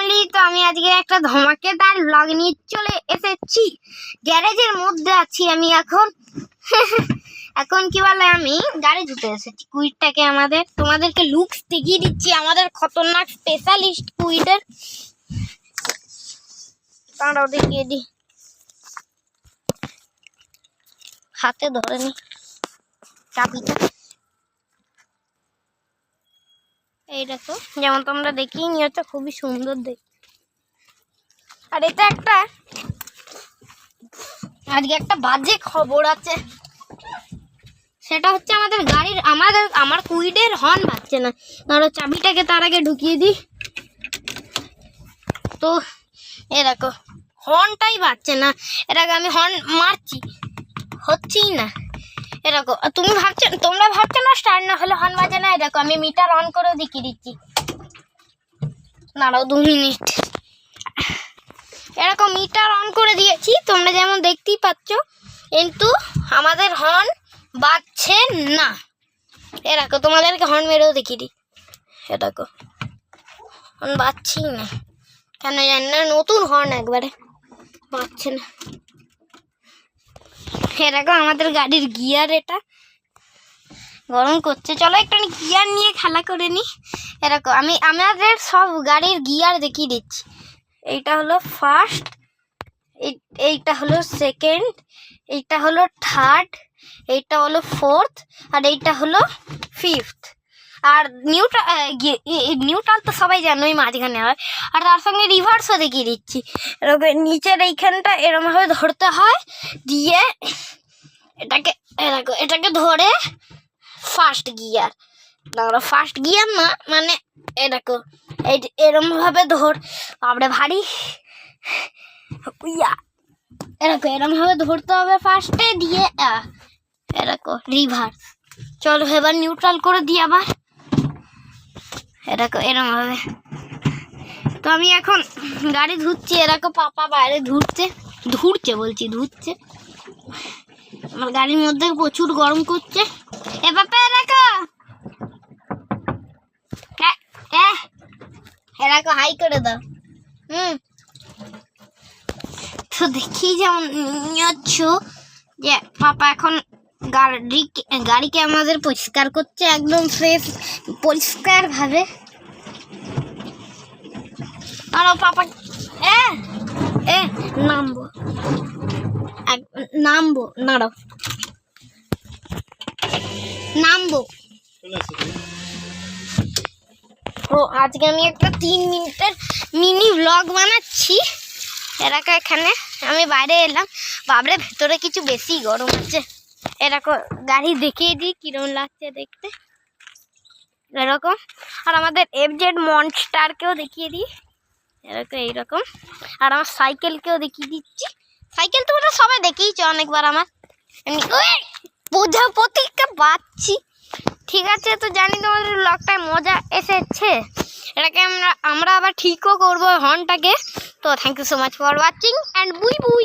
Finally তো আমি আজকে একটা ধমাকেদার ব্লগ নিয়ে চলে এসেছি। গ্যারেজের মধ্যে আছি আমি এখন। এখন কি বলে, আমি গাড়ি ধুতে এসেছি কুইডটাকে। তোমাদেরকে লুকস দেখিয়ে দিচ্ছি আমাদের খতরনাক স্পেশালিস্ট কুইডের। তারাও দেখিয়ে দিই, হাতে ধরে নি চাবিটা। এই দেখো, যেমন তোমরা দেখিয়ে নিয়েছো, খুবই সুন্দর দেখতে। আর এটা আজকে একটা বাজে খবর আছে। সেটা হচ্ছে আমাদের গাড়ির আমার কুইডের হর্ন বাজছে না। ধরো চাবিটাকে তার আগে ঢুকিয়ে দিই। তো এ দেখো, হর্নটাই বাজছে না। এর আগে আমি হর্ন মারছি, হচ্ছেই না। এরকম তোমরা ভাবছো না স্টার্ট না হলে হর্ন বাজে না। এরকম আমি মিটার অন করেও দেখিয়ে দিচ্ছি, দাঁড়াও 2 মিনিট। এরকম মিটার অন করে দিয়েছি, তোমরা যেমন দেখতেই পাচ্ছ, কিন্তু আমাদের হর্ন বাজছে না। এরকম তোমাদেরকে হর্ন মেরেও দেখিয়ে দিই। এরকম হর্ন বাজছেই না, কেন জানি না। নতুন হর্ন, একবারে বাজছে না। এরকম আমাদের গাড়ির গিয়ার এটা গরম করছে। চলো একটু গিয়ার নিয়ে খেলা করে নি। এরকম আমি আমাদের সব গাড়ির গিয়ার দেখিয়ে দিচ্ছি। এইটা হলো ফার্স্ট, এইটা হলো সেকেন্ড, এইটা হলো থার্ড, এইটা হলো ফোর্থ, আর এইটা হলো ফিফথ। আর নিউট্রাল তো সবাই জানোই মাঝখানে হয়। আর তার সঙ্গে রিভার্সও দেখিয়ে দিচ্ছি। এরকম নিচের এইখানটা এরকমভাবে ধরতে হয়, দিয়ে এটাকে ধরে ফার্স্ট গিয়ার। ফার্স্ট গিয়ার না, মানে এরকম এরমভাবে আমরা ভারী এরমভাবে ধরতে হবে ফার্স্টে, দিয়ে এরকম রিভার্স। চলো এবার নিউট্রাল করে দিই আবার। এরমভাবে। তো আমি এখন গাড়ি ধুচ্ছি। এরকম পাপা বাইরে ধুচ্ছে। আমার গাড়ির মধ্যে প্রচুর গরম করছে। এ পাপা এরকম হাই করে দাও। তো দেখি যেমন যে পাপা এখন গাড়িকে আমাদের পরিষ্কার করছে, একদম ফ্রেশ পরিষ্কার ভাবে। আর পাপা নামবো তো আজকে আমি একটা 3 মিনিটের মিনি ব্লগ বানাচ্ছি। এখানে আমি বাইরে এলাম, বাবরে ভেতরে কিছু বেশি গরম আছে। এরকম গাড়ি দেখিয়ে দিই কিরকম লাগছে দেখতে। এরকম। আর আমাদের FZ মনস্টারকেও দেখিয়ে দিই। এইরকম। আর আমার সাইকেলকেও দেখিয়ে দিচ্ছি। সাইকেল তো ওটা সবাই দেখিয়েছে অনেকবার। আমার প্রজাপতিকে বাঁচছি। ঠিক আছে, তো জানি তোমাদের ব্লগটায় মজা এসেছে। এটাকে আমরা আবার ঠিকও করবো হর্নটাকে। তো thank you so much for watching and বুই।